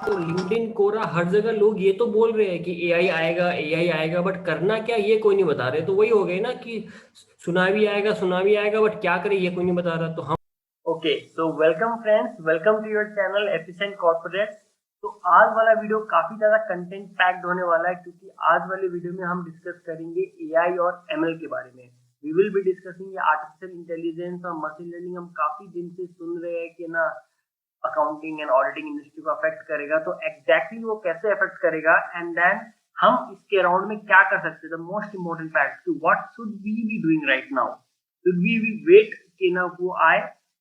तो लिंक्डइन, कोरा, हर जगह लोग ये तो बोल रहे हैं कि एआई आएगा, बट करना क्या ये कोई नहीं बता रहे। तो वही हो गई ना कि सुना भी आएगा, बट क्या करे ये कोई नहीं बता रहा। तो हम ओके, तो welcome friends, welcome to your channel efficient corporate. तो आज वाला वीडियो काफी ज्यादा कंटेंट पैक्ड होने वाला है, क्योंकि आज वाले वीडियो में हम डिस्कस करेंगे एआई और एमएल के बारे में। We will be discussing artificial intelligence और मशीन लर्निंग। हम काफी दिन से सुन रहे हैं कि ना अकाउंटिंग एंड ऑडिटिंग इंडस्ट्री को अफेक्ट करेगा, तो एग्जैक्टली वो कैसे अफेक्ट करेगा, एंड देन हम इसके अराउंड में क्या कर सकते हैं। The most important fact, what should we be doing right now. Should we be wait कि ना वो आए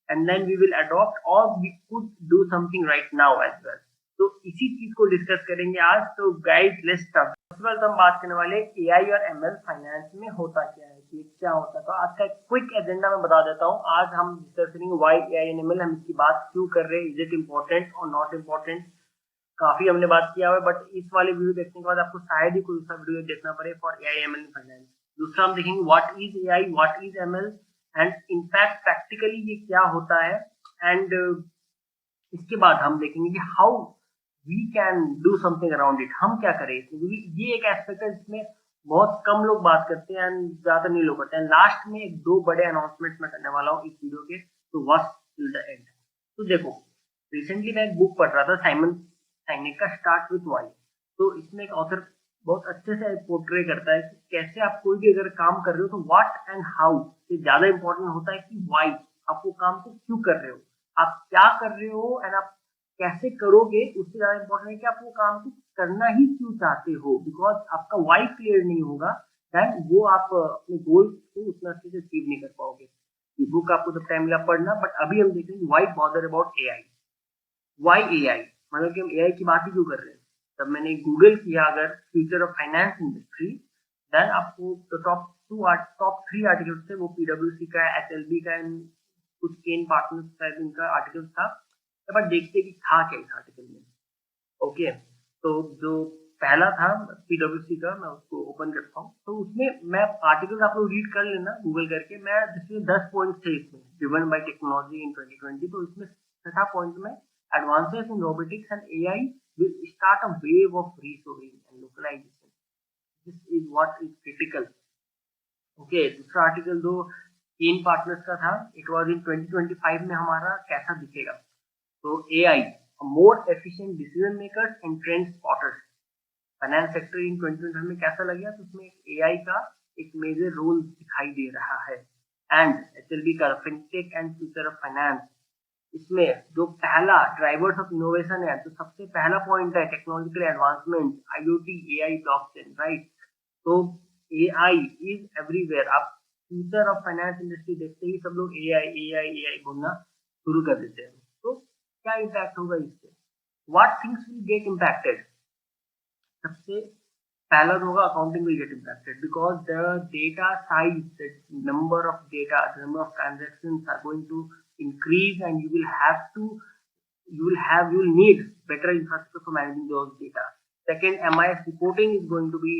and then we will adopt, और we could do something right now as well. तो इसी चीज को डिस्कस करेंगे आज। तो गाइस लेट्स स्टार्ट। सबसे पहले तो हम बात करने वाले एआई और एमएल फाइनेंस में होता क्या है, कि क्या होता है। तो आज का क्विक एजेंडा मैं बता देता हूँ। आज हम डिस्कस करेंगे व्हाई एआई एंड एमएल, हम इसकी बात क्यों कर रहे हैं, इज इट इम्पोर्टेंट और नॉट इम्पोर्टेंट। काफी हमने बात किया हुआ है, बट इस वाले वीडियो देखने के बाद आपको शायद ही कोई दूसरा वीडियो देखना पड़े फॉर एआई एमएल फाइनेंस। दूसरा हम देखेंगे what is AI, what is ML, and in fact practically ये क्या होता है। एंड इसके बाद हम देखेंगे कि how we can do something around it, हम क्या करें इसमें, क्योंकि ये एक एस्पेक्ट है जिसमें बहुत कम लोग बात करते हैं एंड ज्यादा नहीं लोग करते हैं। लास्ट में एक दो बड़े अनाउंसमेंट मैं करने वाला हूँ इस वीडियो के, तो वॉच टिल द एंड। तो देखो, रिसेंटली मैं एक बुक पढ़ रहा था, साइमन साइनेक का स्टार्ट विथ वाई। तो इसमें एक ऑथर बहुत अच्छे से पोर्ट्रे करता है कि कैसे आप कोई भी अगर काम कर रहे हो तो व्हाट एंड हाउ से ज्यादा इंपॉर्टेंट होता है कि वाई, आप वो काम को क्यों कर रहे हो, आप क्या कर रहे हो, एंड आप कैसे करोगे। उससे ज्यादा इंपॉर्टेंट है कि आप वो काम को करना ही क्यों चाहते हो। बिकॉज आपका वाई क्लियर नहीं होगा, देन वो आप अपने गोल को उतना अच्छे से अचीव नहीं कर पाओगे। ये बुक आपको जब टाइम मिला पढ़ना, बट अभी हम देखेंगे why bother about AI. Why AI, मतलब कि हम एआई की बात ही क्यों कर रहे हैं। तब मैंने गूगल किया अगर future of finance industry, then आपको टॉप थ्री आर्टिकल थे, वो पीडब्ल्यूसी का, एचएलबी का, कुछ केन पार्टनर्स का इनका आर्टिकल था। तब आप देखते कि था क्या इस आर्टिकल में। ओके, तो जो पहला था पीडब्ल्यूसी का, मैं उसको ओपन करता हूँ। तो उसमें मैं आर्टिकल आप लोग रीड कर लेना गूगल करके। मैं जिसमें 10 पॉइंट थे इसमें, ड्रिवन बाय टेक्नोलॉजी इन 2020। तो इसमें छठा पॉइंट में, advances in robotics and AI will start a wave of reshoring and localization, this is what is critical. Okay, दूसरा आर्टिकल जो केन पार्टनर्स का था, इट वाज इन 2025 में हमारा कैसा दिखेगा। तो AI, more efficient decision makers and trend spotters. Finance sector in 2020 में कैसा लगा, तो उसमें एआई का एक मेजर रोल दिखाई दे रहा है। एंड एचएलबी का fintech and future of finance, इसमें जो पहला ड्राइवर्स ऑफ इनोवेशन है, तो सबसे पहला पॉइंट है technological advancement, IoT, AI, blockchain, right. तो एआई इज एवरीवेयर। आप फ्यूचर ऑफ फाइनेंस इंडस्ट्री देखते ही सब लोग एआई एआई एआई बोलना शुरू कर देते हैं। तो क्या इम्पैक्ट होगा इससे, what things will get impacted. सबसे पहला तो होगा accounting will get impacted, because the data size, the number of data, the number of transactions are going to increase, and you will need better infrastructure for managing those data. Second, MIS reporting is going to be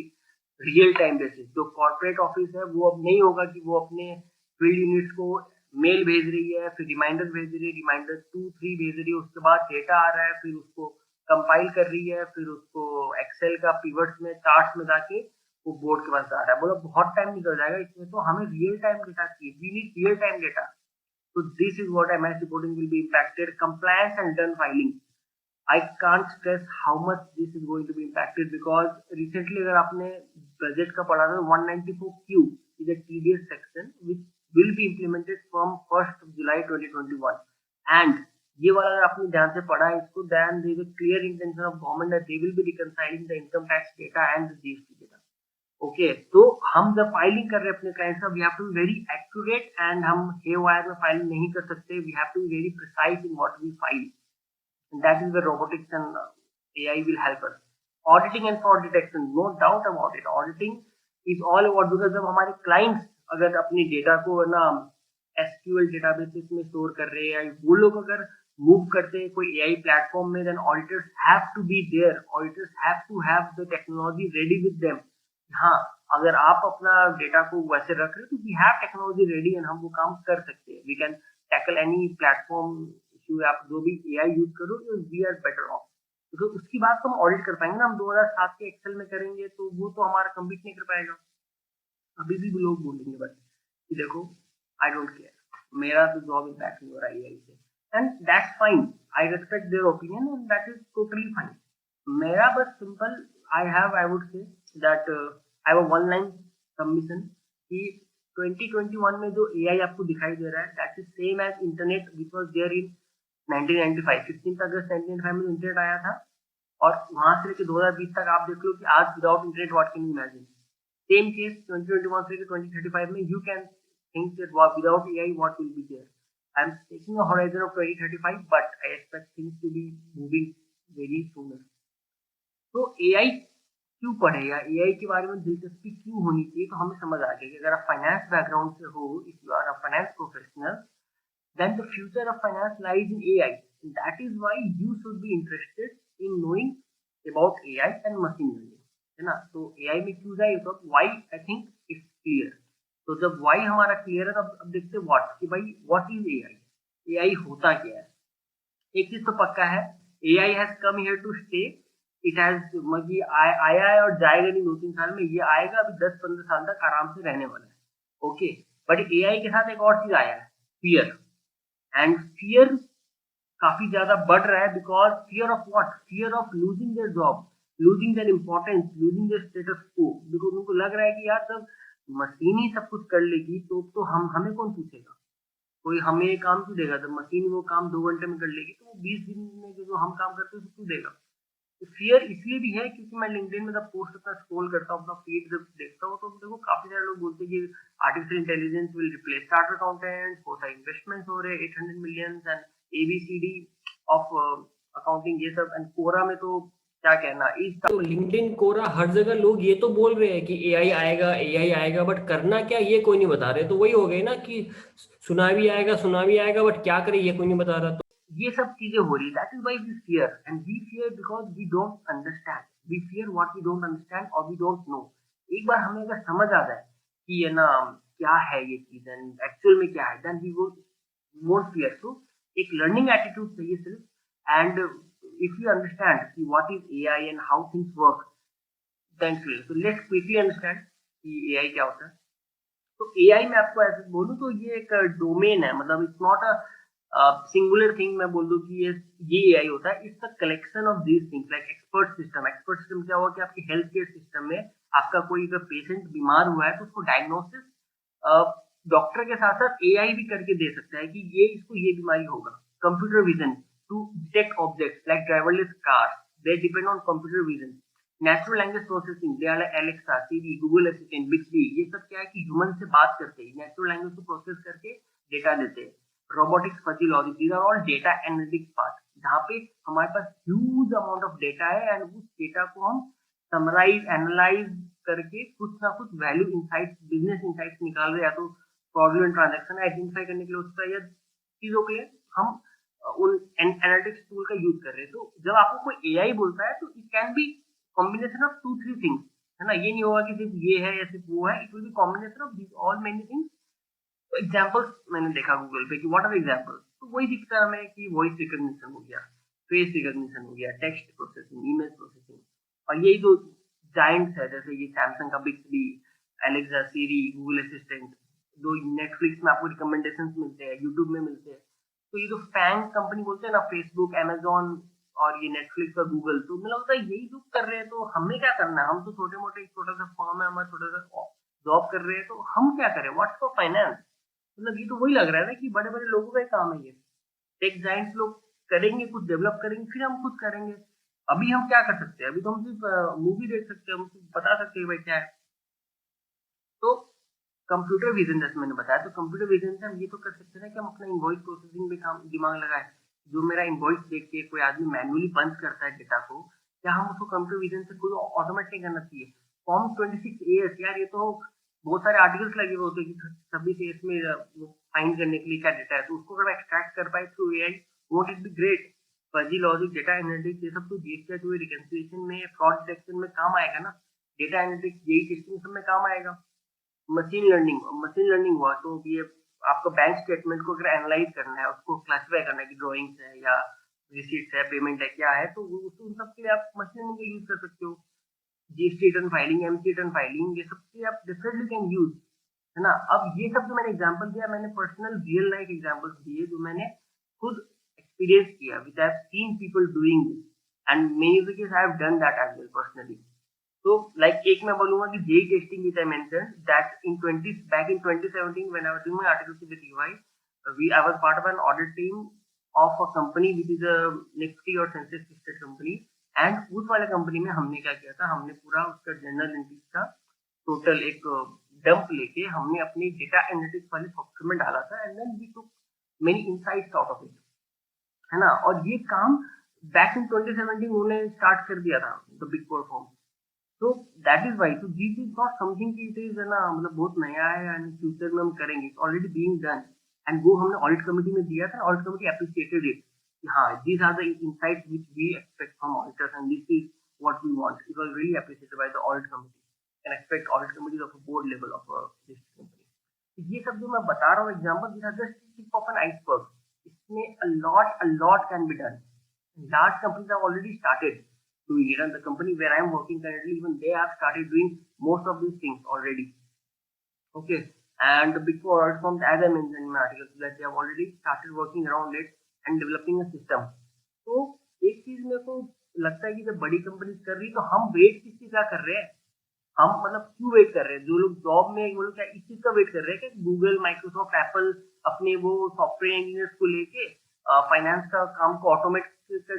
real time basis. जो corporate office है वो अब नहीं होगा कि वो अपने field units को मेल भेज रही है, फिर रिमाइंडर भेज रही है, रिमाइंडर 2 3 भेज रही है, उसके बाद डेटा आ रहा है, फिर उसको कंपाइल कर रही है, फिर उसको एक्सेल का पिवट्स में, चार्ट्स में जाके वो बोर्ड के पास जा रहा है। बोला बहुत टाइम निकल जाएगा इसमें, तो हमें रियल टाइम डेटा चाहिए, we need real time data. So this is what MIS reporting will be impacted. Compliance and return filing, I can't stress how much this is going to be impacted, because recently अगर आपने budget का पढ़ा था, 194Q is a TDS section which will be implemented from 1st July 2021, and ये वाला अगर आपने ध्यान से पढ़ा है इसको, then there is a clear intention of government that they will be reconciling the income tax data and the GST data. Okay, तो हम जब फाइलिंग कर रहे हैं अपने क्लाइंट का, we have to be very accurate, and हम haywire में फाइलिंग नहीं कर सकते। We have to be very precise in what we file, and that is the robotics and AI will help us. Auditing and fraud detection, no doubt about it, auditing is all about, because जब हमारे clients अगर अपनी data को ना SQL databases में store कर रहे हैं, वो लोग अगर मूव करते हैं कोई एआई प्लेटफॉर्म में, then auditors have to be there, auditors have to have the technology ready with them. हाँ, अगर आप अपना डेटा को वैसे रख रहे हो, तो we have technology ready, and हम वो काम कर सकते हैं। We can tackle any platform issue. आप जो भी एआई यूज करो, वी आर बेटर ऑफ। तो उसकी बात तो हम ऑडिट कर पाएंगे ना, हम 2007 के एक्सेल में करेंगे तो वो तो हमारा कम्पीट नहीं कर पाएगा। अभी भी लोग बोलेंगे बस कि देखो आई डोंट केयर, मेरा तो जॉब इम्पैक्ट नहीं हो रहा है एआई से, and that's fine, I respect their opinion and that is totally fine. मेरा बस simple I would say that I have one line submission कि 2021 में जो एआई आपको दिखाई दे रहा है that is same as internet which was there in 1995, 15 अगस्त 1995 में इंटरनेट आया था, और वहां से लेकर 2020 तक आप देख लो कि आज without internet what can you imagine. Same case 2021 से 2035 में you can think that without AI what will be there. I'm taking a horizon of 2035, but I expect things to be moving very sooner. तो AI क्यों पढ़े या AI के बारे में दिलचस्पी क्यों होनी चाहिए, तो हमें समझ आ गया कि अगर आप फाइनेंस बैकग्राउंड से हो, if you are a finance professional, then the future of finance lies in AI. And that is why you should be interested in knowing about AI and machine learning. है ना? तो AI में क्यों जाए, तो why I think it's clear. तो जब why हमारा क्लियर है, तब अब देखते हैं what, कि भाई what is AI? AI होता क्या है? एक चीज तो पक्का है, AI has come here to stay. It has मतलब आया है और जाएगा नहीं 2-3 साल में, ये आएगा अभी 10-15 साल तक आराम से रहने वाला है। ओके, बट AI के साथ एक और चीज आया है, फियर, एंड फियर काफी ज्यादा बढ़ रहा है, because fear of what, fear of losing their job, losing their importance, losing their status को, बिकॉज उनको लग रहा है कि यार जब मशीन ही सब कुछ कर लेगी तो हम हमें कौन पूछेगा, कोई हमें काम क्यों देगा, जब मशीन वो काम 2 घंटे में कर लेगी तो वो 20 दिन में जो हम काम करते हैं क्यों देगा। तो फियर इसलिए भी है क्योंकि मैं लिंक्डइन में जब पोस्ट अपना स्क्रॉल करता हूँ, अपना फीड जब देखता हूँ, तो देखो काफी सारे लोग बोलते हैं कि artificial intelligence will replace chartered accountants, बहुत सारे इन्वेस्टमेंट्स हो रहे हैं 800 million and ABCD of accounting, ये सब, एंड कोरा में तो क्या कहना इस, तो लिंक्डइन, कोरा, हर जगह लोग ये तो बोल रहे हैं कि एआई आएगा, बट करना क्या ये कोई नहीं बता रहे। तो वही हो गई ना कि सुना भी आएगा, बट क्या करे ये कोई नहीं बता रहा। तो ये सब चीजें हो रही, that is why we fear, and we fear because we don't understand, we fear what we don't understand और वी डोंट नो। एक बार हमें अगर समझ आ जाए कि ये ना क्या है ये चीज एंड एक्चुअल में क्या है, देन वी वो वोंट फियर। सो एक लर्निंग एटीट्यूड चाहिए सिर्फ, एंड इफ यू अंडरस्टैंड कि what is AI and how things work, then fear. So let's quickly understand कि एआई क्या होता है। तो एआई में आपको ऐसे बोलूं तो ये एक डोमेन है, मतलब it's not a singular thing. मैं बोल दूं कि ये एआई होता है, it's a collection of these things like expert system. Expert system क्या हुआ कि आपके हेल्थ केयर सिस्टम में आपका कोई अगर पेशेंट बीमार हुआ है तो उसको डायग्नोसिस डॉक्टर के साथ साथ एआई भी करके दे सकता है कि ये इसको ये बीमारी होगा। Computer vision to detect objects like driverless cars, they depend on computer vision. Natural language processing, they are Alexa, Siri, Google assistant, Bixby, ये सब क्या है कि ह्यूमन से बात करते हैं, नेचुरल लैंग्वेज को प्रोसेस करके डेटा देते हैं। Robotics, fuzzy logic, these are all data analytics part, जहाँ पे हमारे पास ह्यूज अमाउंट ऑफ डेटा है एंड उस डेटा को हम समराइज, एनालाइज करके कुछ ना कुछ वैल्यू इनसाइट्स, बिजनेस इनसाइट्स निकाल रहे हैं, या तो फ्रॉडुलेंट ट्रांजैक्शन आइडेंटिफाई करने के लिए उसका, या चीजों के लिए हम उन एनालिटिक्स टूल का यूज कर रहे हैं। तो जब आपको कोई एआई बोलता है तो it can be combination of 2-3 things, है ना, ये नहीं होगा कि सिर्फ ये है या सिर्फ वो है, it will B combination of this all many things. तो एग्जांपल्स मैंने देखा गूगल पे कि व्हाट आर एग्जांपल्स, तो वही दिखता है हमें कि वॉइस रिकॉग्निशन हो गया, फेस रिकॉग्निशन हो गया, टेक्स्ट प्रोसेसिंग, इमेज प्रोसेसिंग, और यही जो जायंट्स है जैसे ये सैमसंग का Bixby, Alexa, Siri, Google assistant, जो नेटफ्लिक्स में आपको रिकमेंडेशंस मिलते हैं, यूट्यूब में मिलते हैं। तो ये जो फैंग कंपनी बोलते हैं ना, फेसबुक, अमेजोन और ये नेटफ्लिक्स और गूगल, तो मुझे लगता है यही जो कर रहे हैं, तो हमें क्या करना है, हम तो छोटे मोटे छोटा सा फॉर्म है, हमारा छोटा सा जॉब कर रहे हैं, तो हम क्या करें, व्हाट्स फॉर फाइनेंस। मतलब ये तो वही लग रहा है ना कि बड़े बड़े लोगों का ही काम है ये, टेक जाइंट्स लोग करेंगे, कुछ डेवलप करेंगे, फिर हम खुद करेंगे। अभी हम क्या कर सकते हैं, अभी तो हम सिर्फ मूवी देख सकते हैं, हम सिर्फ बता सकते हैं भाई क्या है। तो कंप्यूटर विजन जैसे मैंने बताया, तो कंप्यूटर विजन से हम ये तो कर सकते हैं कि हम अपना इनवॉइस प्रोसेसिंग में काम दिमाग लगाए। जो मेरा इनवॉइस देख के कोई आदमी मैन्युअली पंच करता है डेटा को, क्या हम उसको कंप्यूटर विजन से कोई ऑटोमेट नहीं करना चाहिए। फॉर्म 26 यार, ये तो बहुत सारे आर्टिकल्स लगे हुए होते हैं कि 26 में फाइंड करने के लिए क्या डेटा है, तो उसको अगर एक्सट्रैक्ट कर पाए through AI, vote it be great. Fuzzy logic, data analytics, ये सब तो जीएसटी हुए रिकंसिलिएशन में, फ्रॉड डिटेक्शन में काम आएगा ना। डेटा एनालिटिक्स, जेई टेस्टिंग सब में काम आएगा। मशीन लर्निंग हुआ तो ये आपको बैंक स्टेटमेंट को अगर एनालाइज करना है, उसको क्लासिफाई करना है कि ड्राइंग्स है या रिसीट्स है, पेमेंट है, क्या है, तो उन सब के लिए आप मशीन लर्निंग का यूज कर सकते हो। GST return filing, MC return filing, ये सब के आप डेफिनेटली कैन यूज, है ना। अब ये सब जो मैंने एग्जांपल दिया, मैंने पर्सनल रियल लाइफ एग्जांपल्स दिए जो मैंने खुद एक्सपीरियंस किया, which I have seen people doing this, and many cases I have done that as well personally. तो लाइक एक मैं बोलूंगा कि JE testing which I mention that in 20 back in 2017 when I was doing my article with EY, we I was part of an audit team of a company which is a Nifty और Sensex listed company. And उस वाले company में हमने क्या किया था, हमने पूरा उसका जनरल एंट्रीज का टोटल एक डंप लेके हमने अपनी डेटा एनालिटिक्स वाले सॉफ्टवेयर में डाला था, and then we took many insights out of it, है ना। और ये काम बैक इन 2017 उन्होंने स्टार्ट कर दिया था, द बिग फोर फर्म। तो दैट इज वाई, तो दिस इज नॉट समथिंग कि इट इज, है ना, मतलब बहुत नया है एंड फ्यूचर में हम करेंगे, it's already being done. And वो हमने ऑडिट कमिटी में दिया था, ऑडिट कमिटी एप्रिशिएटेड इट कि हाँ, these are the insights which we expect from auditors and this is what we want. It was really appreciated by the audit committee, can expect audit committees of a board level of a listed company. ये सब जो मैं बता रहा हूँ example, this are just tip of an iceberg. इसमें a lot can be done. Large companies have already started doing it, and the company where I am working currently, even they have started doing most of these things already. Okay, and the big four audit firms, as I mentioned in my article, that they have already started working around it and developing a system. तो एक चीज मेरे को लगता है कि जब बड़ी कंपनी कर रही, तो हम वेट किस चीज का कर रहे हैं, हम मतलब क्यों वेट कर रहे हैं, जो लोग जॉब में, वो लोग क्या इस चीज का वेट कर रहे हैं कि गूगल, माइक्रोसॉफ्ट, एप्पल अपने वो सॉफ्टवेयर इंजीनियर्स को लेके फाइनेंस का काम को ऑटोमेट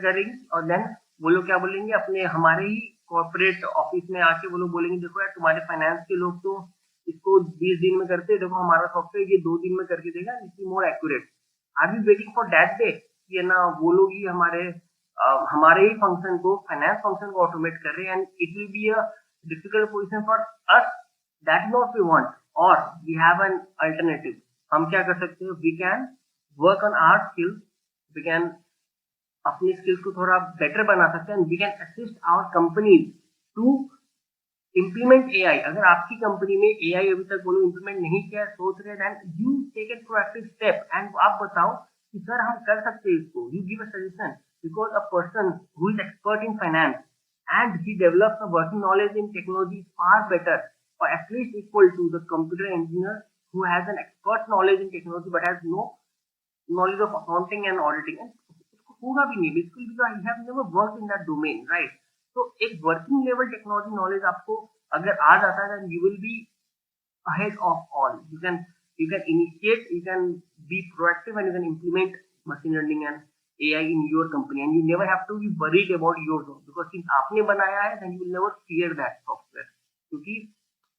करेंगे, और देन वो लोग क्या बोलेंगे, अपने हमारे ही कॉर्पोरेट ऑफिस में आके वो लोग बोलेंगे, देखो यार तुम्हारे फाइनेंस के लोग तो इसको 20 दिन में करते हैं, देखो हमारा सॉफ्टवेयर ये 2 दिन में करके देगा, it's more accurate. Are we waiting for that day, ये ना वो लोग ही हमारे ही फंक्शन को, फाइनेंस फंक्शन को ऑटोमेट कर रहे हैं, and it will be a difficult position for us, that is what we want, or we have an alternative। हम क्या कर सकते हैं, we can work on our skills, we can अपनी skills को थोड़ा better बना सकते हैं, and we can assist our companies to implement AI। अगर आपकी कंपनी में AI अभी तक वो लोग इम्प्लीमेंट नहीं किया, सोच रहे, then you take a proactive step and आप बताओ कि सर हम कर सकते हैं इसको, you give a suggestion, because a person who is expert in finance and he develops a working knowledge in technology far better, or at least equal to the computer engineer who has an expert knowledge in technology but has no knowledge of accounting and auditing। And उसको होगा भी नहीं बिल्कुल, because I have never worked in that domain, right? तो एक working level technology knowledge आपको अगर आ जाता है, then you will be ahead of all। You can initiate, you can be proactive, and you can implement machine learning and AI in your company, and you never have to be worried about your job, because since आपने बनाया है, then you will never fear that software, क्योंकि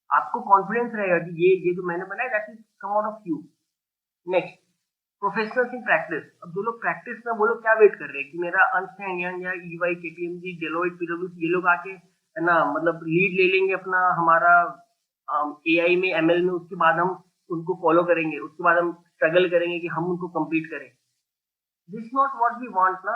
आपको confidence रहेगा कि ये जो मैंने बनाया, that is come out of you। Next, professionals in practice. अब जो लोग प्रैक्टिस में, वो लोग क्या वेट कर रहे हैं कि मेरा अर्नस्ट एंड यंग या ईवाई, केपीएमजी, डेलोइट, पीडब्ल्यूसी, ये लोग आके, है ना, मतलब लीड ले लेंगे अपना, हमारा एआई में, एमएल में, उसके बाद हम उनको फॉलो करेंगे, उसके बाद हम स्ट्रगल करेंगे कि हम उनको कंप्लीट करें। This is not what we want now।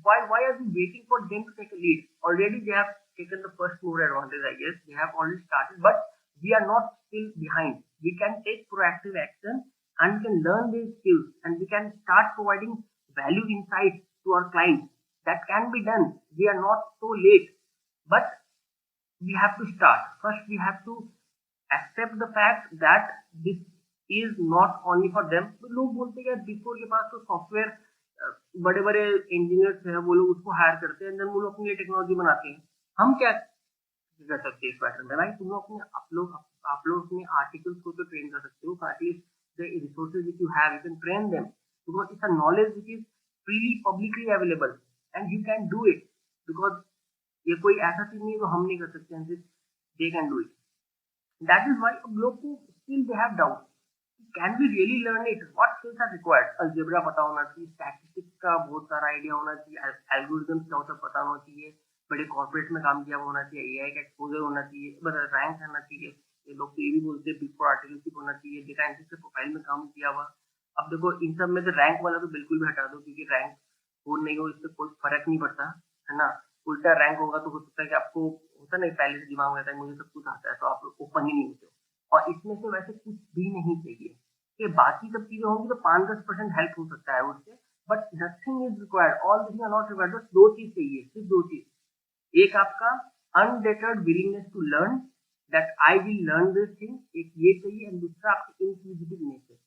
Why are we waiting for them to take a lead? Already they have taken the first mover advantage, I guess they have already started, but we are not still behind। We can take proactive action, and we can learn these skills, and we can start providing value insights to our clients। That can be done, we are not so late, but we have to start first। We have to accept the fact that this is not only for them। लोग बोलते हैं big four के पास तो software, बड़े बड़े engineers हैं, वो लोग उसको हायर करते हैं, वो लोग अपने लिए टेक्नोलॉजी बनाते हैं। हम क्या कर सकते हैं इस मैटर में, भाई तुम लोग अपने, आप लोग अपने आर्टिकल्स को तो ट्रेन कर सकते हो, at least the resources which you have, you can train them, because it's a knowledge which is freely publicly available, and you can do it, because ये कोई ऐसा चीज नहीं है जो हम नहीं कर सकते हैं, they can do it. That is why अब लोग को still they have doubt, can we really learn it, what skills are required. Algebra पता होना चाहिए, स्टैटिस्टिक्स का बहुत सारा आइडिया होना चाहिए, एल्गोरिथम्स क्या होता है पता होना चाहिए, बड़े कॉर्पोरेट में काम किया हुआ होना चाहिए, एआई का एक्सपोजर होना चाहिए, बस रैंक करना चाहिए। ये लोग तो ये भी बोलते हैं बिग फोर आर्टिकलशिप होना चाहिए, डेटा एनालिसिस के प्रोफाइल में काम किया हुआ। अब देखो इन सब में से रैंक वाला तो बिल्कुल भी हटा दो, क्योंकि रैंक हो नहीं हो इससे कोई फर्क नहीं पड़ता, है ना। उल्टा रैंक होगा तो हो सकता है कि आपको होता नहीं, पहले से दिमाग में रहता है मुझे सब कुछ आता है, तो आप ओपन ही नहीं होते हो। और इसमें से वैसे कुछ भी नहीं चाहिए कि बाकी सब चीजें होंगी तो 5-10% हेल्प हो सकता है उससे, but nothing is required, all this are not required, बस दो चीज चाहिए, सिर्फ दो चीज। एक आपका undeterred willingness to learn, that I will learn this thing, एक ये चाहिए, एंड दूसरा आपकी inquisitive nature,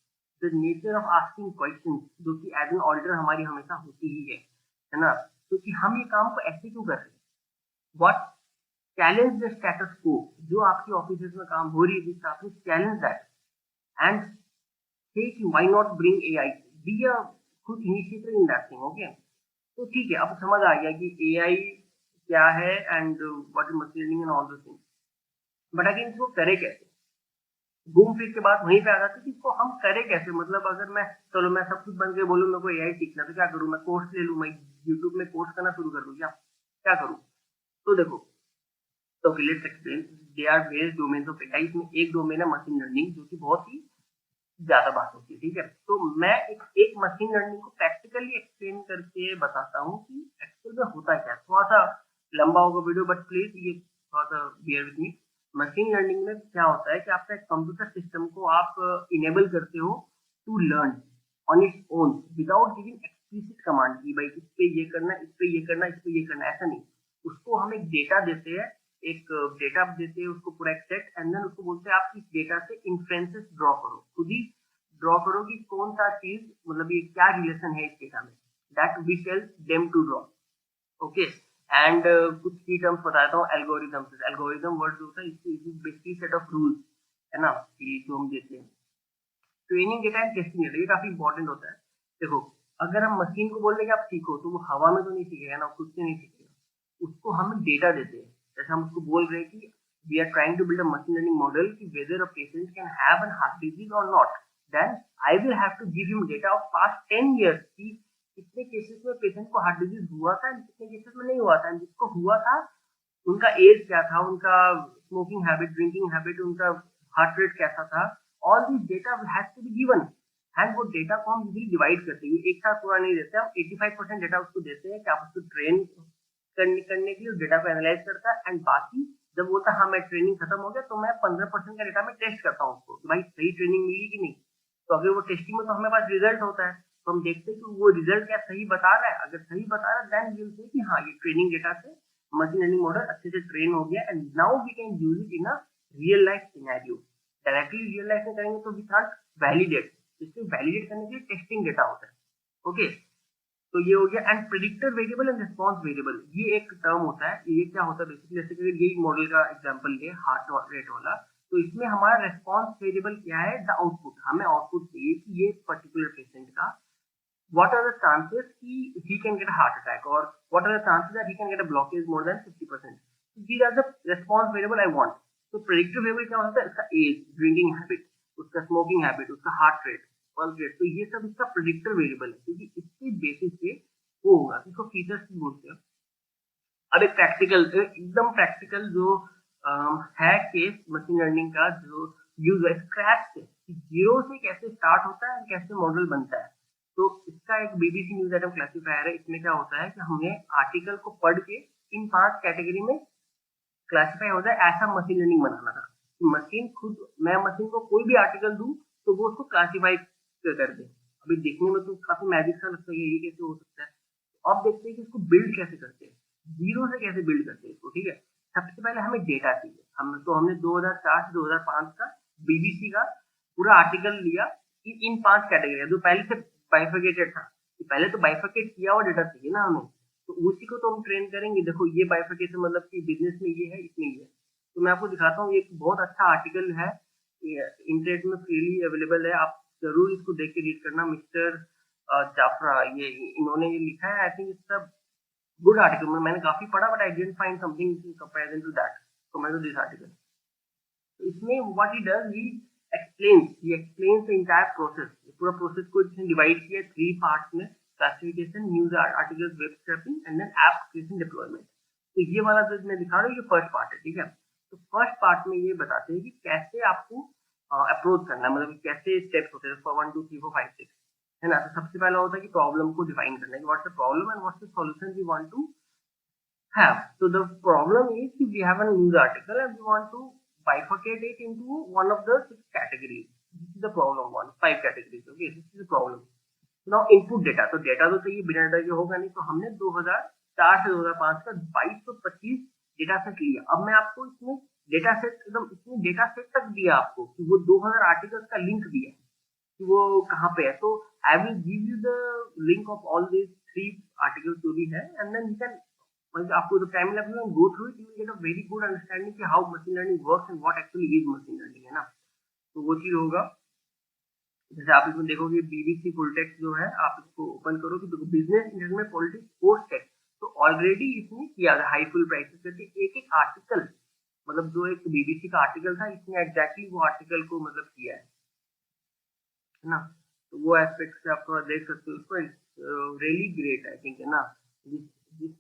the nature of asking question, जो कि एज एन ऑडिटर हमारी हमेशा होती ही है ना। तो कि हम ये काम को ऐसे क्यों कर रहे हैं, व्हाट चैलेंज द स्टेटस को, जो आपकी ऑफिस में काम हो रही है, आपने चैलेंज दैट एंड से कि why not bring AI, be a खुद initiator in that thing, okay. तो ठीक है, अब समझ आ गया कि एआई क्या है and what is machine learning and all दो थिंग्स, बट अगेन इसको करे कैसे, घूम फिर के बात वहीं पे आ जाती है कि इसको हम करें कैसे। मतलब अगर मैं, चलो मैं सब कुछ बन के बोलूँ मेरे को एआई सीखना, तो क्या करूँ, मैं कोर्स ले लूँ, मैं यूट्यूब में कोर्स करना शुरू कर दूँ, क्या क्या करूँ। तो देखो, तो let's explain, they are various domains of AI, इसमें एक डोमेन है मशीन लर्निंग, जो कि बहुत ही ज्यादा बात होती है, ठीक है। तो मैं एक मशीन लर्निंग को प्रैक्टिकली एक्सप्लेन करके बताता हूँ कि एक्चुअल में होता क्या है। थोड़ा सा लंबा होगा वीडियो, बट प्लीज ये थोड़ा सा beer with me. Machine learning में क्या होता है कि आपका एक कंप्यूटर सिस्टम को आप इनेबल करते हो to learn on its own without giving explicit command की भाई इस पे ये करना, इस पे ये करना, इस पे ये करना, ऐसा नहीं। उसको हम एक डेटा देते हैं, एक डेटा देते हैं उसको पूरा एक सेट, एंड देन उसको बोलते हैं आप इस डेटा से इन्फ्रेंसेस ड्रॉ करो, खुद ही ड्रॉ करो कि कौन सा चीज, मतलब ये क्या रिलेशन है इस डेटा में, that we tell them to draw, okay. And कुछ की टर्म्स बताता हूँ, एल्गोरिदम। एल्गोरिदम वर्ड जो होता है, बेसिकली सेट ऑफ रूल्स, है ना, कि जो हम देते हैं। Training data and testing data, ये काफी इंपॉर्टेंट होता है। देखो, अगर हम मशीन को बोल रहे कि आप सीखो, तो वो हवा में तो नहीं सीखेगा ना, खुद से नहीं सीखेगा, उसको हम डेटा देते हैं। जैसे हम उसको बोल रहे हैं कि we are trying to build a machine learning model कि whether a patient can have an heart disease और not, then I will have to give him data of past 10 years की कितने केसेस में पेशेंट को heart disease हुआ था, कितने cases में नहीं हुआ था, जिसको हुआ था उनका एज क्या था, उनका स्मोकिंग हैबिट, ड्रिंकिंग हैबिट, उनका हार्ट रेट कैसा था, all this data has to be given. And वो डेटा को हम यूजली डिवाइड करते हैं, एक साथ पूरा नहीं देते, हम 85% डेटा उसको देते हैं कि आप उसको ट्रेन करने के लिए उस डेटा को एनालाइज करता है, एंड बाकी जब बोलता है हाँ मैं ट्रेनिंग खत्म हो गया, तो मैं 15% का डेटा में टेस्ट करता हूँ उसको कि भाई सही ट्रेनिंग मिली कि नहीं। तो अगर वो टेस्टिंग में, तो हमारे पास रिजल्ट होता है, तो हम देखते हैं कि वो रिजल्ट क्या सही बता रहा है। अगर सही बता रहा है, देन वी विल से कि हाँ ये ट्रेनिंग डेटा से मशीन लर्निंग मॉडल अच्छे से ट्रेन हो गया, and now we can use it in a real life scenario. Directly real life में करेंगे तो वी कांट वैलिडेट, इसको वैलिडेट करने के लिए टेस्टिंग डेटा होता है, ओके। तो ये हो गया। And predictor variable and response variable, ये एक टर्म होता है। ये क्या होता है बेसिकली, जैसे कि यही मॉडल का एग्जांपल ले, हार्ट रेट वाला, तो इसमें हमारा रिस्पॉन्स वेरिएबल क्या है, द आउटपुट। हमें आउटपुट चाहिए कि ये पर्टिकुलर पेशेंट का what are the chances he can get a heart attack, or what are the chances that he can get a blockage more than 50%. So these are the response variable I want. तो predictive variable क्या होता है, उसका as, drinking habit, उसका smoking habit, उसका heart rate, pulse rate, तो ये सब इसका प्रेडिक्टर वेरिएबल है, क्योंकि इसके बेसिस पे वो होगा, इसको फीचर्स बोलते हैं। अब एक प्रैक्टिकल, एकदम प्रैक्टिकल जो है केस मशीन लर्निंग का, जो यूज है स्क्रैच से, जीरो से कैसे स्टार्ट होता है, कैसे मॉडल बनता है। तो इसका एक बीबीसी न्यूज आइटम क्लासिफायर है। इसमें क्या होता है कि हमें आर्टिकल को पढ़ के इन 5 कैटेगरी में क्लासिफाई होता है, ऐसा मशीन लर्निंग बनाना था। मशीन खुद, मैं मशीन को कोई भी आर्टिकल दूं तो वो उसको क्लासिफाई कर दे। अभी देखने में तो काफी मैजिक सा लगता है, ये कैसे हो सकता है। तो अब देखते हैं कि इसको बिल्ड कैसे करते हैं, जीरो से कैसे बिल्ड करते हैं इसको, ठीक है। सबसे पहले हमें डेटा चाहिए। हमने 2004 से 2005 का बीबीसी का पूरा आर्टिकल लिया, इन 5 कैटेगरी, जो पहले से बाइफर्केटेड था, पहले तो बाइफर्केट किया हुआ डेटा चाहिए ना हमें, तो उसी को तो हम ट्रेन करेंगे। देखो ये बाइफर्केशन मतलब कि बिजनेस में ये है, इसमें ये है। तो मैं आपको दिखाता हूँ, एक बहुत अच्छा आर्टिकल है, इंटरनेट में फ्रीली अवेलेबल है, आप जरूर इसको देख के रीड करना। मिस्टर जाफरा, ये इन्होंने ये लिखा है, I think it's a good article. मैंने काफी पढ़ा, but I didn't find something in comparison to that, so मैं तो दिस आर्टिकल। तो इसमें what he does, he explains the entire process, पूरा प्रोसेस को इसने डिवाइड किया 3 पार्ट्स में, classification, news articles, web scraping, and then app creation deployment. तो ये वाला जो मैं दिखा रहा हूँ, ये फर्स्ट पार्ट है, ठीक है। तो फर्स्ट पार्ट में ये बताते हैं कि कैसे आपको अप्रोच करना है, मतलब कैसे स्टेप्स होते हैं, 1 2 3 4 5 6, है ना। तो सबसे पहला होता है कि प्रॉब्लम को डिफाइन करना है, what's the problem and what's the solution we want to have. So the problem is we have a news article and we want to bifurcate it into one of the 6 categories. This is the problem one, 5 categories. Okay, this is the problem. Now input data, तो data तो चाहिए, बिना data के होगा नहीं, तो हमने 2004 से 2005 का 2225 डेटा सेट लिया। अब मैं आपको इसमें डेटा सेट एकदम इसमें डेटा सेट तक दिया आपको कि वो 2000 आर्टिकल्स का लिंक दिया है कि वो कहाँ पे है। तो I will give you the link of all this 3 articles जो भी है, एंड देन यू कैन, मतलब आपको तो टाइम लगे go through it, you will get a very good understanding कि how machine learning works and what actually is machine learning, है ना। तो वो चीज होगा। जैसे आप इसमें देखोगे बीबीसी फुल टेक्स्ट जो है, आप इसको ओपन करोगे तो बिजनेस इंटरनेट में पॉलिटिक्स पोस्ट टेक्स्ट, तो ऑलरेडी इसने किया है हाई फुल प्राइसेस करके एक एक आर्टिकल, मतलब जो एक बीबीसी का आर्टिकल था, इसने एग्जैक्टली वो आर्टिकल को मतलब किया है ना। तो वो एस्पेक्ट से आप थोड़ा देख सकते हो उसको, रियली ग्रेट आई थिंक, है ना। जिस जिस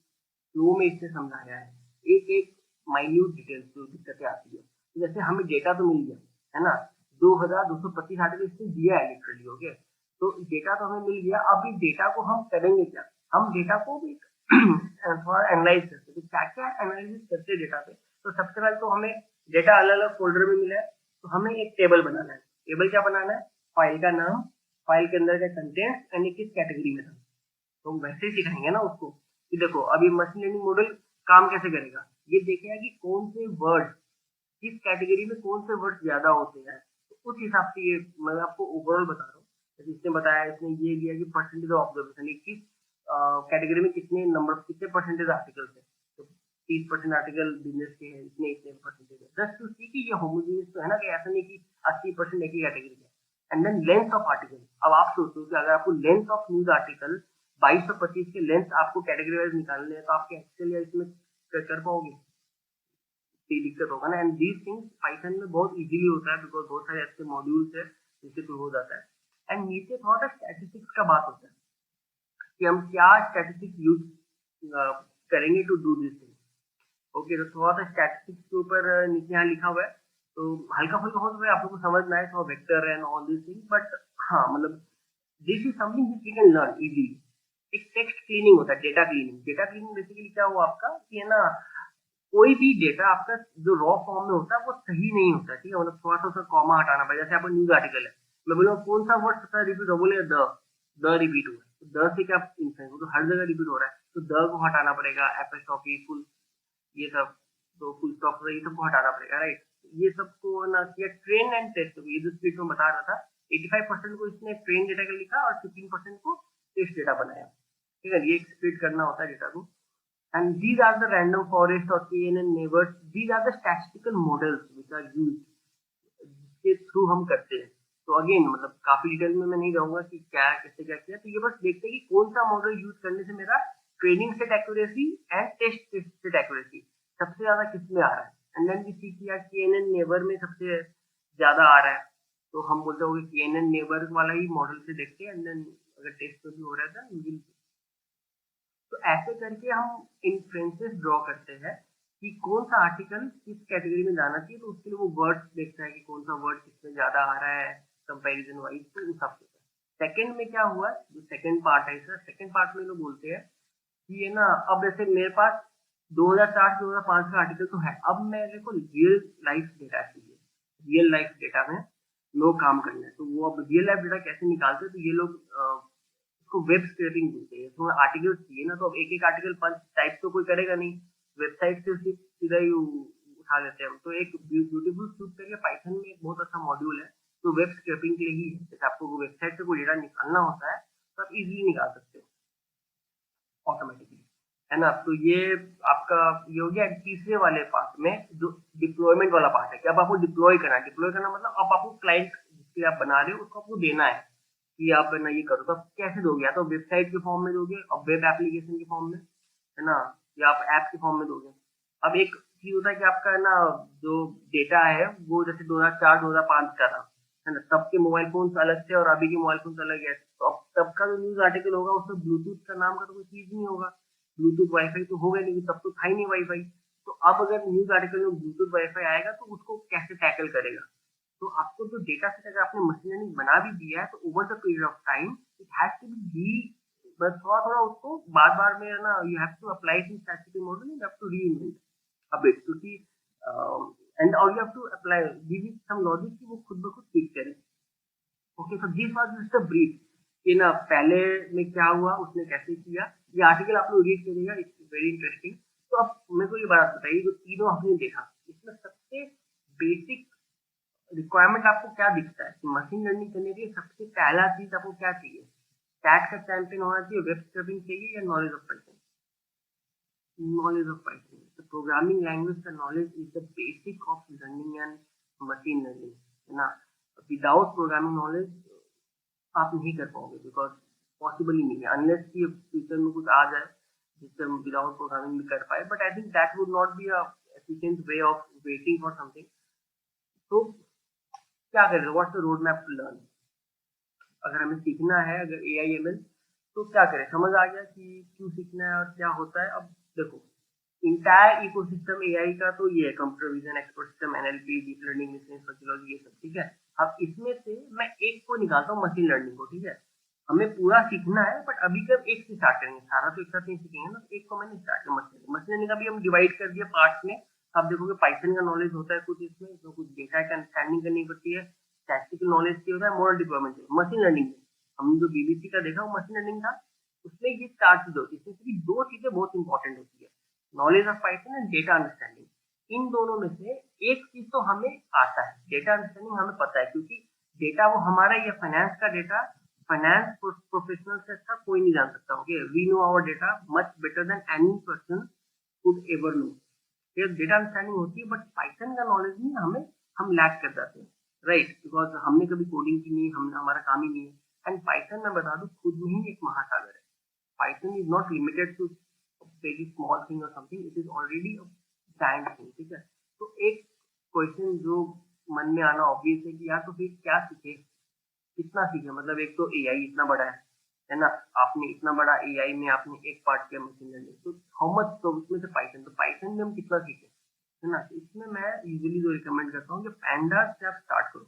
फ्लो में इसने समझाया है, एक एक माइन्यूट डिटेल्स जो दिक्कतें आती है। तो जैसे हमें डेटा तो मिल गया, है ना, 2225 आर्टिकल इसने दिया है लिटरली, ओके। तो डेटा तो हमें मिल गया, अब इस डेटा को हम करेंगे क्या, हम डेटा को भी थोड़ा एनालाइज करते हैं, तो क्या क्या एनालिसिस करते हैं डेटा पे। तो सबसे पहले तो हमें डेटा अलग अलग फोल्डर में मिला है, तो हमें एक टेबल बनाना है। टेबल क्या बनाना है, फाइल का नाम, फाइल के अंदर का कंटेंट, यानी किस कैटेगरी में था। तो हम वैसे ही सिखाएंगे ना उसको कि देखो अब ये मशीन लर्निंग मॉडल काम कैसे करेगा, ये देखेगा कि कौन से वर्ड किस कैटेगरी में कौन से वर्ड ज्यादा होते हैं, तो उस हिसाब से ये मैं आपको ओवरऑल बता रहा हूँ। जैसे इसने बताया, इसने ये दिया कि परसेंटेज ऑफ ऑब्जर्वेशन, किस कैटेगरी में कितने नंबर कितने परसेंटेज आर्टिकल्स है। तो 30% आर्टिकल बिजनेस के हैं, इतने इतने परसेंटेज है, जस्ट टू सी कि ये होमोजेनियस तो है ना, कि ऐसा नहीं कि 80% एक ही कैटेगरी है। And then length of article, अब आप सोचो कि अगर आपको लेंथ ऑफ न्यूज आर्टिकल 2225 के लेंथ आपको कैटेगरी वाइज निकालने हैं, तो आप क्या एक्सेल या इसमें कर पाओगे, ये दिक्कत होगा ना। एंड दीज थिंग्स पाइथन में बहुत इजीली होता है, बिकॉज बहुत सारे ऐसे मॉड्यूल्स है जिससे थ्रू हो जाता है। एंड नीचे थोड़ा सा स्टैटिस्टिक्स का बात होता है कि हम क्या स्टैटिस्टिक्स यूज करेंगे to do this thing. Okay, तो थोड़ा सा स्टैटिस्टिक्स के ऊपर नीचे यहाँ लिखा हुआ है, तो हल्का फुल्का हो सकता है आप लोग को समझ में आए, थोड़ा vector and all this thing, but हाँ मतलब this is something which we can learn easily. एक टेक्स्ट क्लीनिंग होता है, data cleaning. Data cleaning basically क्या हुआ आपका कि, है ना, कोई भी डेटा आपका जो रॉ फॉर्म में होता है वो सही नहीं होता, ठीक है, मतलब थोड़ा सा उसका कॉमा हटाना पड़ेगा। जैसे आपका न्यूज आर्टिकल है, मैं बोलूँगा कौन सा वर्ड सबसे रिपीट हो, बोले द रिपीट हुआ है, तो द से क्या इंफेंस, वो तो हर जगह रिपीट हो रहा है, तो द को हटाना पड़ेगा, एपोस्ट्रोफी फुल, ये सब, तो फुल स्टॉप ये सबको हटाना पड़ेगा, राइट। ये सबको ना किया ट्रेन एंड टेस्ट, ये जो स्प्लिट में बता रहा था, 85% को इसने ट्रेन डेटा का लिखा और 15% को टेस्ट डेटा बनाया, ठीक है। ये स्प्लिट करना होता है डेटा को। And these are the random forest or KNN neighbors. These are the statistical models which are used, जिसके थ्रू हम करते हैं। तो अगेन मतलब काफी डिटेल में मैं नहीं रहूंगा कि क्या कैसे क्या किया, तो ये बस देखते हैं कि कौन सा मॉडल यूज करने से मेरा training set accuracy and test set accuracy सबसे ज्यादा किस में आ रहा है। एंड देन वी सी किया KNN नेबर में सबसे ज्यादा आ रहा है, तो हम बोलते हो KNN नेबर वाला ही मॉडल से देखते हैं, एंड देन अगर टेस्ट भी हो रहा था विल। तो ऐसे करके हम इन्फ्रेंसेस ड्रॉ करते हैं कि कौन सा आर्टिकल किस कैटेगरी में जाना चाहिए, तो उसके लिए वो वर्ड्स देखता है कि कौन सा वर्ड किसमें ज्यादा आ रहा है कंपैरिजन वाइज, तो उस हिसाब से। सेकंड में क्या हुआ, जो सेकंड पार्ट है इसका, सेकंड पार्ट में लोग बोलते हैं कि, है ना, अब जैसे मेरे पास 2004 से 2005 का आर्टिकल तो है, अब मेरे को रियल लाइफ डेटा चाहिए, रियल लाइफ डेटा में लोग काम करना है। तो वो अब रियल लाइफ डेटा कैसे निकालते हैं, तो ये लोग उसको वेब स्क्रैपिंग बोलते हैं। तो आर्टिकल चाहिए ना, तो अब एक एक आर्टिकल पंच टाइप तो कोई करेगा नहीं, वेबसाइट से सिर्फ सीधा ही उठा लेते हैं। तो एक ब्यूटीफुल सूट करके पाइथन में एक बहुत अच्छा मॉड्यूल है, तो वेब स्क्रैपिंग के लिए ही है। जैसे आपको वेबसाइट से कोई डेटा निकालना होता है तो आप इजीली निकाल सकते हो ऑटोमेटिकली, है ना। तो ये आपका ये हो गया तीसरे वाले पार्ट में, जो डिप्लॉयमेंट वाला पार्ट है कि अब आपको डिप्लॉय करना है। डिप्लॉय करना मतलब अब आपको क्लाइंट जिसके लिए आप बना रहे हो उसको आपको देना है कि आप, है ना, ये करो। तो आप कैसे दोगे, या तो वेबसाइट के फॉर्म में दोगे और वेब एप्लीकेशन के फॉर्म में, है ना, या आप ऐप के फॉर्म में दोगे। अब एक चीज होता है कि आपका, है ना, जो डेटा है वो जैसे 2004-2005 का था, है ना, तब के मोबाइल फोन अलग थे और अभी के मोबाइल फोन अलग है। तो अब तब का जो न्यूज आर्टिकल होगा उसमें ब्लूटूथ का नाम का तो कोई चीज नहीं होगा, ब्लूटूथ वाईफाई तो होगा नहीं, तब तो था ही नहीं वाईफाई। तो अब अगर न्यूज आर्टिकल में ब्लूटूथ वाईफाई आएगा तो उसको कैसे टैकल करेगा। तो आपको जो डेटा सेट अगर आपने मशीन लर्निंग बना भी दिया है, तो over the period of time it has to be, बस थोड़ा थोड़ा उसको बार बार में, है ना, you have to apply some statistical model, you have to reinvent a bit to see and or you have to apply give it some logic कि वो खुद ब खुद ठीक करे। Okay, so this was just a brief. कि ना पहले में क्या हुआ, उसने कैसे किया। ये आर्टिकल आप लोग रीड करिएगा, इट्स वेरी इंटरेस्टिंग। तो अब मेरे को ये बात बताइए, जो तीनों हमने देखा, इसमें सबसे बेसिक रिक्वायरमेंट आपको क्या दिखता है कि मशीन लर्निंग करने के लिए सबसे पहला चीज आपको क्या चाहिए? टैग का चैंपियन होना चाहिए, वेब स्क्रैपिंग चाहिए, या knowledge of Python? Knowledge of Python. The programming language का knowledge is the basic of learning and machine learning, है ना? Without programming knowledge आप नहीं कर पाओगे, बिकॉज पॉसिबल ही नहीं है, अनलेस कि फ्यूचर में कुछ आ जाए जिससे हम विदाउट प्रोग्रामिंग भी कर पाए, but I think that would not be a efficient way of waiting for something. तो क्या करें, what's the road map to learn? अगर हमें सीखना है, अगर ए आई एम एल, तो क्या करें? समझ आ गया कि क्यों सीखना है और क्या होता है। अब देखो, इंटायर इकोसिस्टम एआई का तो ये है, computer vision, expert system, NLP, deep learning, machine sociology, ये सब, ठीक है। अब इसमें से मैं एक को निकालता हूँ, मशीन लर्निंग को, ठीक है। हमें पूरा सीखना है, बट अभी कब एक से स्टार्ट करेंगे, सारा तो एक साथ नहीं सीखेंगे ना। एक को मैंने स्टार्ट किया, मशीन लर्निंग का भी हम डिवाइड कर दिया पार्ट्स में। आप देखोगे पाइथन का नॉलेज होता है कुछ इसमें, तो कुछ डेटा का अंडरस्टैंडिंग करनी पड़ती है, स्टैटिस्टिकल नॉलेज की होता है, मॉडल डिप्लॉयमेंट। मशीन लर्निंग में हम जो बीबीसी का देखा वो मशीन लर्निंग था, उसमें ये चार चीजें होती है, इसमें से दो चीजें बहुत इंपॉर्टेंट होती है, knowledge of Python and data understanding. इन दोनों में से एक चीज तो हमें आता है, डेटा अंडरस्टैंडिंग हमें पता है, क्योंकि डेटा वो हमारा, ये फाइनेंस का डेटा, फाइनेंस प्रोफेशनल से अच्छा कोई नहीं जान सकता। ओके, we know our data much better than any person could ever know. ये डेटा अंडरस्टैंडिंग होती है, बट पाइथन का नॉलेज नहीं हमें, हम लैक कर जाते हैं, राइट, बिकॉज हमने कभी कोडिंग की नहीं, हम हमारा काम ही नहीं है। एंड पाइथन मैं बता दूं, खुद में ही एक महासागर है। Python is not limited to very small thing और something, it is already giant thing, ठीक है। तो एक क्वेश्चन जो मन में आना ऑब्वियस है कि यार तो फिर क्या सीखे, कितना सीखे? मतलब एक तो एआई इतना बड़ा है ना, आपने इतना बड़ा एआई में आपने एक पार्ट किया मशीन लर्निंग, तो हाउ मच, तो उसमें से पाइथन, तो पाइथन में हम कितना सीखे, है ना। तो इसमें मैं यूजुअली जो रिकमेंड करता हूँ कि पैंडास से आप स्टार्ट करो,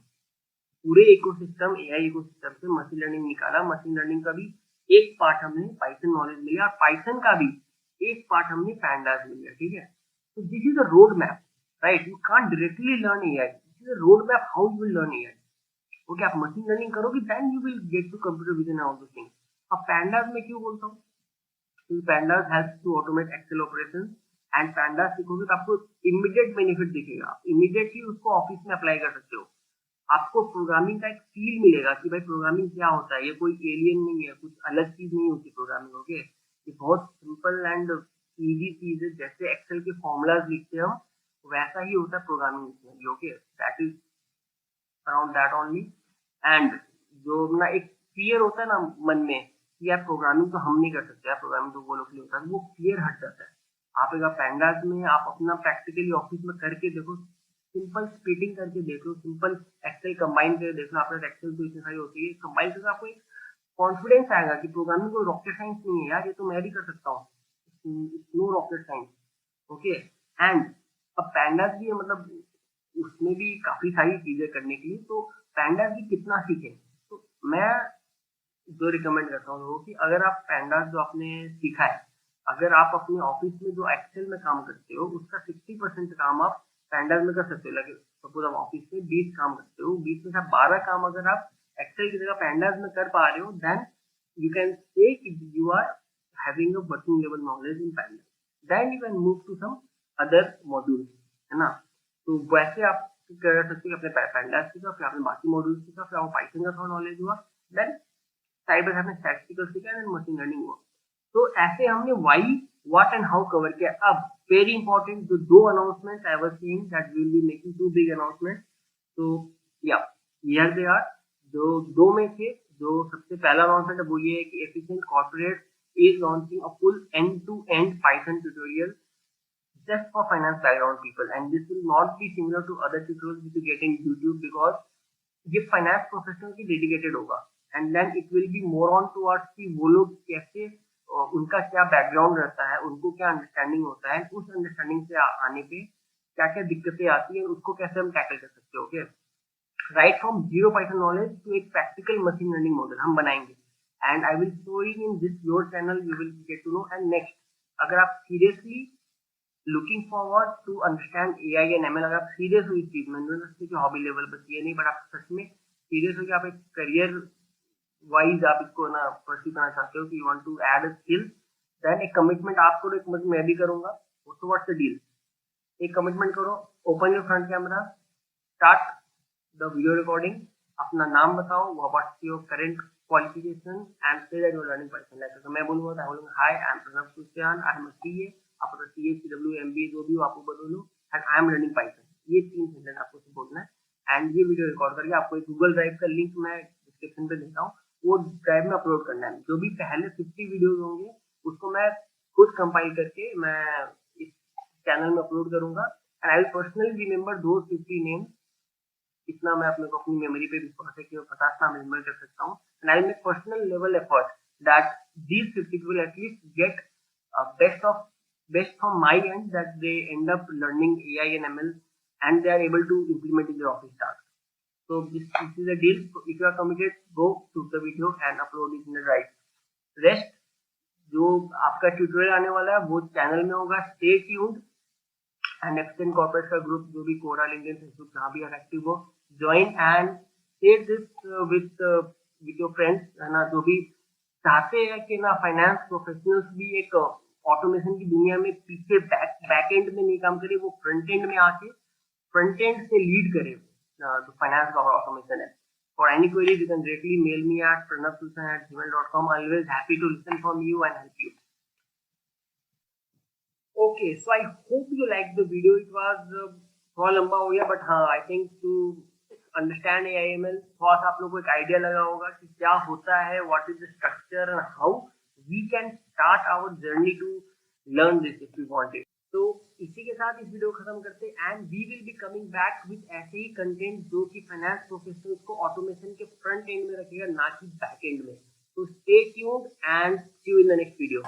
पूरे इकोसिस्टम, एआई इकोसिस्टम से मशीन लर्निंग निकाला, मशीन लर्निंग का भी एक पार्ट हमने पाइथन नॉलेज मिला, और पाइथन का भी एक पार्ट हमने पैंडास में लिया, ठीक है। तो this is a road map, right, you can't directly learn AI, this is a road map how you will learn AI. Okay, आप मशीन लर्निंग करोगे, then you will get to computer vision all दो things. अब Pandas में क्यों बोलता हूँ, क्योंकि Pandas helps to automate Excel operations, and Pandas सीखोगे तो आपको इमीडिएट बेनिफिट दिखेगा, आप इमीडिएटली उसको ऑफिस में अप्लाई कर सकते हो। आपको प्रोग्रामिंग का एक फील मिलेगा कि भाई प्रोग्रामिंग क्या होता है, ये कोई एलियन नहीं है, कुछ अलग चीज नहीं होती प्रोग्रामिंग। ओके, ये बहुत सिंपल एंड इजी चीज है, जैसे एक्सेल के फॉर्मूलाज लिखते हैं हम, वैसा ही होता है प्रोग्रामिंग इसमें। Okay, that is around that only. And जो ना एक फियर होता है ना मन में कि यार प्रोग्रामिंग तो हम नहीं कर सकते, यार प्रोग्रामिंग तो वो लोग नहीं होता है, वो फियर हट जाता है। आप एक पैंडास में आप अपना प्रैक्टिकली ऑफिस में करके देखो, सिंपल स्प्लिटिंग करके देख लो, सिंपल एक्सेल कंबाइन करके देख लो, आपने एक्सेल तो इतनी सारी होती है, कंबाइन करके आपको एक कॉन्फिडेंस आएगा कि प्रोग्रामिंग कोई रॉकेट साइंस नहीं है यार, ये तो मैं भी कर सकता हूँ, no rocket science. Okay, and अब पैंडास भी है, मतलब उसमें भी काफी सारी चीजें करने के लिए, तो पैंडास भी कितना सीखे। तो मैं जो रिकमेंड करता हूँ लोगों की, अगर आप पैंडास जो आपने सीखा है, अगर आप अपने ऑफिस में जो एक्सेल में काम करते हो उसका 60% काम आप पैंडास में कर सकते हो। लगे सपोज आप ऑफिस में 20 काम करते हो, 20 में से 12 काम अगर आप एक्सेल की जगह पैंडास में कर पा रहे हो, then you can say you are having a working level knowledge in Pandas, then you can move to some other module, है ना। तो वैसे आप कर सकते हो, अपने पैंडास सीखा, फिर आपने बाकी मॉड्यूल सीखा, फिर आपको पाइथन का थोड़ा नॉलेज हुआ, देन साइड बाय साइड में स्टैटिस्टिकल सीखा एंड मशीन लर्निंग हुआ। तो ऐसे हमने why, what and how cover किया। अब वेरी इंपॉर्टेंट, जो दो announcement I was saying that we will be making two big announcement, तो या हियर दे आर। जो दो में थे, जो सबसे पहला अनाउंसमेंट है वो ये है कि efficient corporate is launching a full end to end Python tutorial just for finance background people, and this will not be similar to other tutorials which you get in YouTube, because ये finance professional की dedicated होगा, and then it will be more on towards कि वो लोग कैसे, उनका क्या background रहता है, उनको क्या अंडरस्टैंडिंग होता है, उस अंडरस्टैंडिंग से आने पे क्या क्या दिक्कतें आती है, उसको कैसे हम टैकल कर सकते हो। Okay, right from zero Python knowledge to एक प्रैक्टिकल मशीन लर्निंग मॉडल हम बनाएंगे, and I will show in this your channel, you will get to know. And next, अगर आप seriously looking forward to understand AI and ML, अगर आप serious हो इस चीज में, हॉबी लेवल बस ये नहीं, बट आप सच में सीरियस हो कि आप एक करियर वाइज आप इसको ना परस्यू करना चाहते हो कि you want to add a skill, then एक कमिटमेंट आप करो, एक कमिटमेंट मैं भी करूंगा। So what's the deal? एक कमिटमेंट करो, open your front camera, start the video recording, अपना नाम बताओ, what's your current qualification and say that you are learning Python. Like मैं बोलूंगा तो आई बोलूंगा hi I am Pranav Susyan, I am a CA, आप अगर सीए सीडब्ल्यू एमबीए जो भी हो आपको बोलो, and I am learning Python. ये 3 सेंटेंस आपको बोलना है एंड ये वीडियो रिकॉर्ड करके आपको एक गूगल ड्राइव का लिंक मैं डिस्क्रिप्शन पे देता हूँ, वो ड्राइव में अपलोड करना है। जो भी पहले 50 वीडियोज होंगे उसको मैं खुद कंपाइल करके मैं इस चैनल में अपलोड करूंगा and I will personally remember those 50 names. इतना मैं अपने को अपनी मेमोरी पे विश्वास है कि मैं 50 नाम रिमेंबर कर सकता हूँ and I will make personal level effort that these 50 people at least get best from my end, that they end up learning AI and ML and they are able to implement in their office tasks. So this is a deal. So if you are committed, go shoot the video and upload it in the drive. Rest जो आपका tutorial आने वाला है वो channel में होगा, stay tuned. And extend corporate का group जो भी कोरा लिंक्डइन फेसबुक जहाँ भी एक्टिव हो, join and share this with your friends, है ना, जो भी चाहते हैं कि ना फाइनेंस प्रोफेशनल्स भी एक ऑटोमेशन की दुनिया में पीछे बैक एंड में नहीं काम करे, वो फ्रंट एंड में आके फ्रंट एंड से लीड करे जो फाइनेंस का ऑटोमेशन है। For any queries, you can directly mail me at pranavsultan@gmail.com. Always happy to listen from you and help you. Okay, so I hope you liked the video. It was थोड़ा लंबा हो गया, but हाँ, I think to understand AIML थोड़ा सा आप लोगों को एक आइडिया लगा होगा कि क्या होता है, what is the structure and how we can start our journey to learn this if we want it. तो इसी के साथ इस वीडियो को खत्म करते हैं and we will be coming back with ऐसे ही कंटेंट जो कि फाइनेंस प्रोफेशनल्स को ऑटोमेशन के फ्रंट एंड में रखेगा, ना कि बैक एंड में। तो stay tuned and see you in the next video.